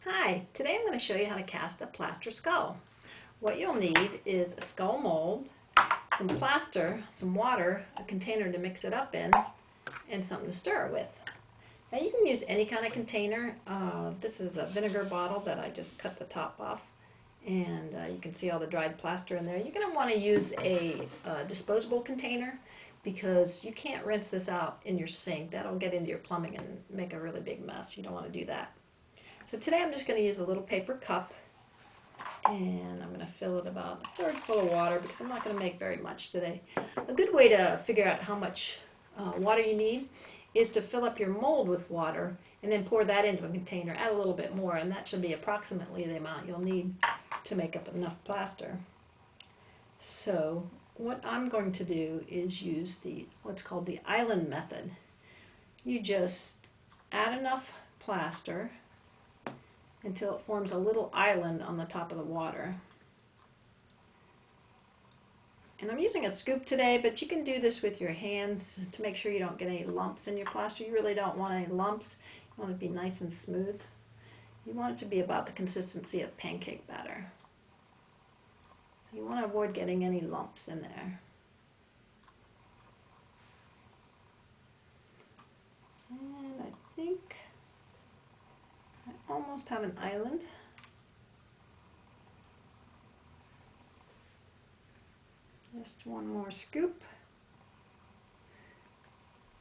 Hi, today I'm going to show you how to cast a plaster skull. What you'll need is a skull mold, some plaster, some water, a container to mix it up in, and something to stir it with. Now you can use any kind of container. This is a vinegar bottle that I just cut the top off, and you can see all the dried plaster in there. You're going to want to use a disposable container because you can't rinse this out in your sink. That'll get into your plumbing and make a really big mess. You don't want to do that. So today I'm just going to use a little paper cup, and I'm going to fill it about a third full of water because I'm not going to make very much today. A good way to figure out how much water you need is to fill up your mold with water and then pour that into a container, add a little bit more, and that should be approximately the amount you'll need to make up enough plaster. So what I'm going to do is use what's called the island method. You just add enough plaster until it forms a little island on the top of the water. And I'm using a scoop today, but you can do this with your hands to make sure you don't get any lumps in your plaster. You really don't want any lumps. You want it to be nice and smooth. You want it to be about the consistency of pancake batter. So you want to avoid getting any lumps in there. And I think I almost have an island. Just one more scoop.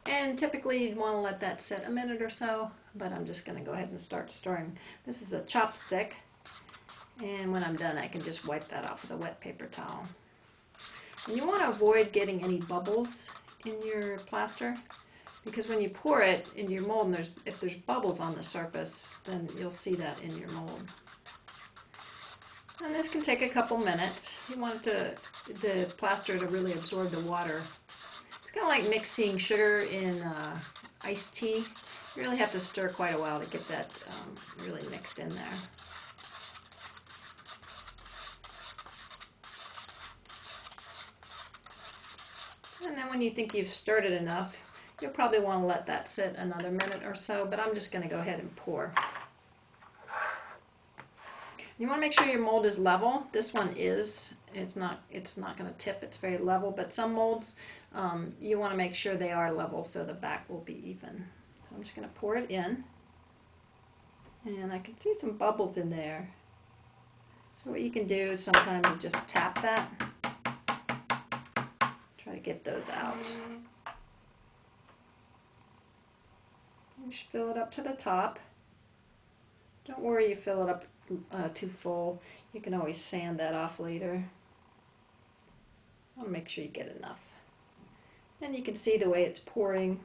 And typically you'd want to let that sit a minute or so, but I'm just going to go ahead and start stirring. This is a chopstick, and when I'm done I can just wipe that off with a wet paper towel. And you want to avoid getting any bubbles in your plaster, because when you pour it in your mold, and if there's bubbles on the surface, then you'll see that in your mold. And this can take a couple minutes. You want the plaster to really absorb the water. It's kind of like mixing sugar in iced tea. You really have to stir quite a while to get that really mixed in there. And then when you think you've stirred it enough, you'll probably want to let that sit another minute or so, but I'm just going to go ahead and pour. You want to make sure your mold is level. This one is. It's not going to tip. It's very level, but some molds you want to make sure they are level so the back will be even. So I'm just going to pour it in, and I can see some bubbles in there. So what you can do is sometimes you just tap that. Try to get those out. You should fill it up to the top. Don't worry you fill it up too full. You can always sand that off later. I'll make sure you get enough. And you can see the way it's pouring.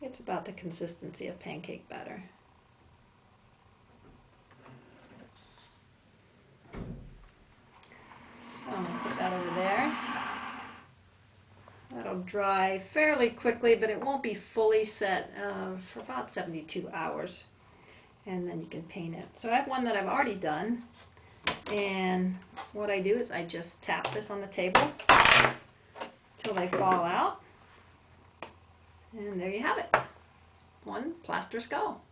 It's about the consistency of pancake batter. So I'm going to put that over there. That'll dry fairly quickly, but it won't be fully set for about 72 hours. And then you can paint it. So I have one that I've already done, and what I do is I just tap this on the table till they fall out, and there you have it. One plaster skull.